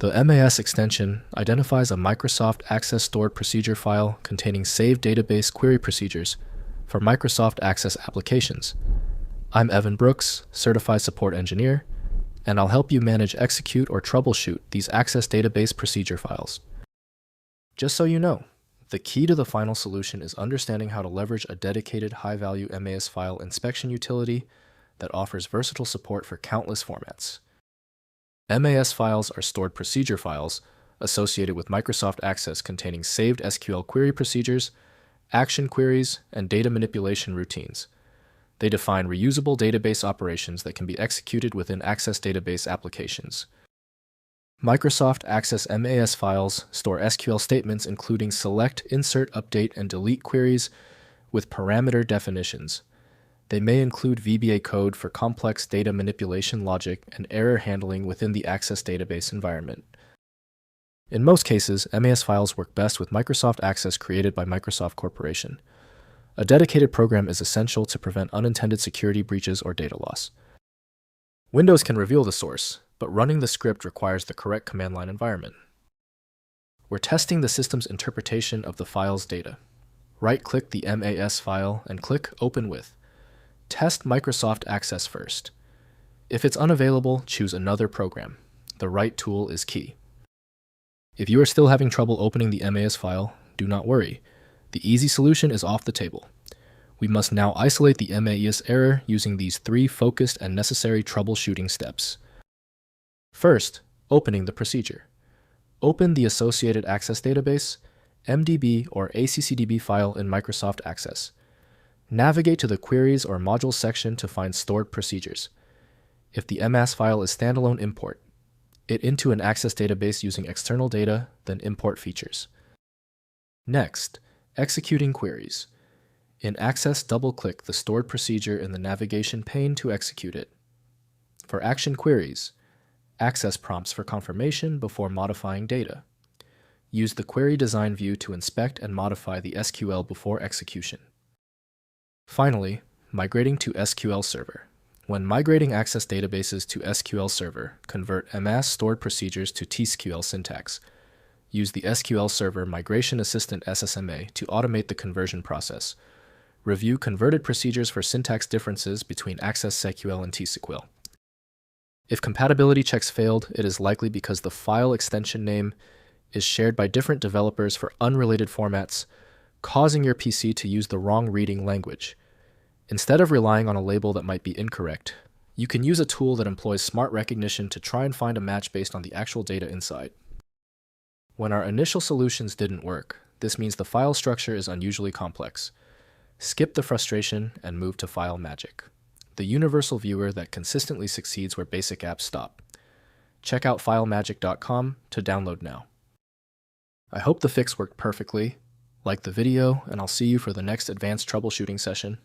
The MAS extension identifies a Microsoft Access Stored Procedure file containing saved database query procedures for Microsoft Access applications. I'm Evan Brooks, Certified Support Engineer, and I'll help you manage, execute, or troubleshoot these Access database procedure files. Just so you know, the key to the final solution is understanding how to leverage a dedicated high-value MAS file inspection utility that offers versatile support for countless formats. MAS files are stored procedure files associated with Microsoft Access containing saved SQL query procedures, action queries, and data manipulation routines. They define reusable database operations that can be executed within Access database applications. Microsoft Access MAS files store SQL statements including select, insert, update, and delete queries with parameter definitions. They may include VBA code for complex data manipulation logic and error handling within the Access database environment. In most cases, MAS files work best with Microsoft Access created by Microsoft Corporation. A dedicated program is essential to prevent unintended security breaches or data loss. Windows can reveal the source, but running the script requires the correct command line environment. We're testing the system's interpretation of the file's data. Right-click the MAS file and click Open With. Test Microsoft Access first. If it's unavailable, choose another program. The right tool is key. If you are still having trouble opening the MAS file, do not worry. The easy solution is off the table. We must now isolate the MAS error using these 3 focused and necessary troubleshooting steps. First, opening the procedure. Open the associated Access database, MDB, or ACCDB file in Microsoft Access. Navigate to the Queries or Modules section to find stored procedures. If the MAS file is standalone, import it into an Access database using external data, then import features. Next, executing queries. In Access, double-click the stored procedure in the navigation pane to execute it. For action queries, Access prompts for confirmation before modifying data. Use the Query Design view to inspect and modify the SQL before execution. Finally, migrating to SQL Server. When migrating Access databases to SQL Server, convert MAS stored procedures to TSQL syntax. Use the SQL Server Migration Assistant SSMA to automate the conversion process. Review converted procedures for syntax differences between Access SQL and TSQL. If compatibility checks failed, it is likely because the file extension name is shared by different developers for unrelated formats, causing your PC to use the wrong reading language. Instead of relying on a label that might be incorrect, you can use a tool that employs smart recognition to try and find a match based on the actual data inside. When our initial solutions didn't work, this means the file structure is unusually complex. Skip the frustration and move to File Magic, the universal viewer that consistently succeeds where basic apps stop. Check out filemagic.com to download now. I hope the fix worked perfectly. Like the video, and I'll see you for the next advanced troubleshooting session.